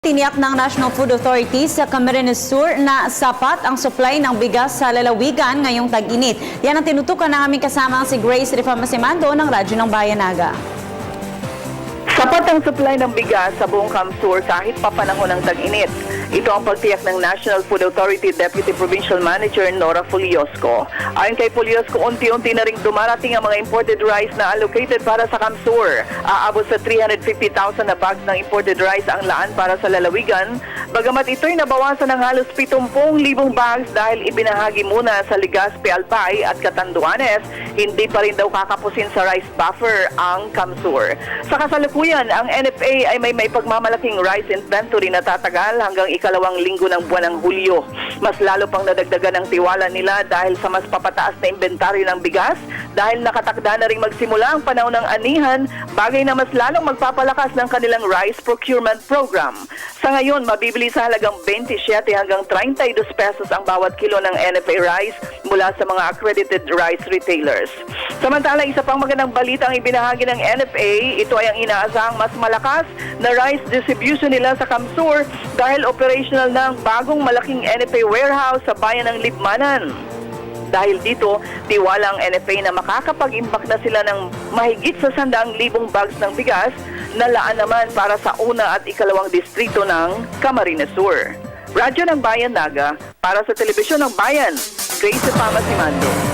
Tiniyak ng National Food Authority sa Camarines Sur na sapat ang supply ng bigas sa lalawigan ngayong tag-init. Yan ang tinutukan ng aming kasama si Grace Rifamasimando ng Radyo ng Bayanaga. Sapat ang supply ng bigas sa buong Camsur kahit pa panahon ng tag-init. Ito ang pagtiyak ng National Food Authority Deputy Provincial Manager Nora Fuliosco. Ayon kay Fuliosco, unti-unti na ring dumarating ang mga imported rice na allocated para sa Camsur. Aabot sa 350,000 na bags ng imported rice ang laan para sa lalawigan. Bagamat ito'y nabawasan ng halos 70,000 bags dahil ibinahagi muna sa Legazpi, Albay at Catanduanes, hindi pa rin daw kakapusin sa rice buffer ang Camsur. Sa kasalukuyan, ang NFA ay may pagmamalaking rice inventory na tatagal hanggang ikalawang linggo ng buwan ng Hulyo. Mas lalo pang nadagdagan ang tiwala nila dahil sa mas papataas na inventaryo ng bigas, dahil nakatakda na rin magsimula ang panahon ng anihan, bagay na mas lalong magpapalakas ng kanilang rice procurement program. Sa ngayon, mabibili sa halagang 27 hanggang 32 pesos ang bawat kilo ng NFA rice mula sa mga accredited rice retailers. Samantala, isa pang magandang balita ang ibinahagi ng NFA. Ito ay ang inaasahang mas malakas na rice distribution nila sa Camsur dahil operational na ang bagong malaking NFA warehouse sa bayan ng Libmanan. Dahil dito, tiwala ang NFA na makakapag-imbak na sila ng mahigit sa 100,000 bags ng bigas na laan naman para sa una at ikalawang distrito ng Camarines Sur. Radyo ng Bayanaga, para sa Telebisyon ng Bayan, Grace Rifamasimando.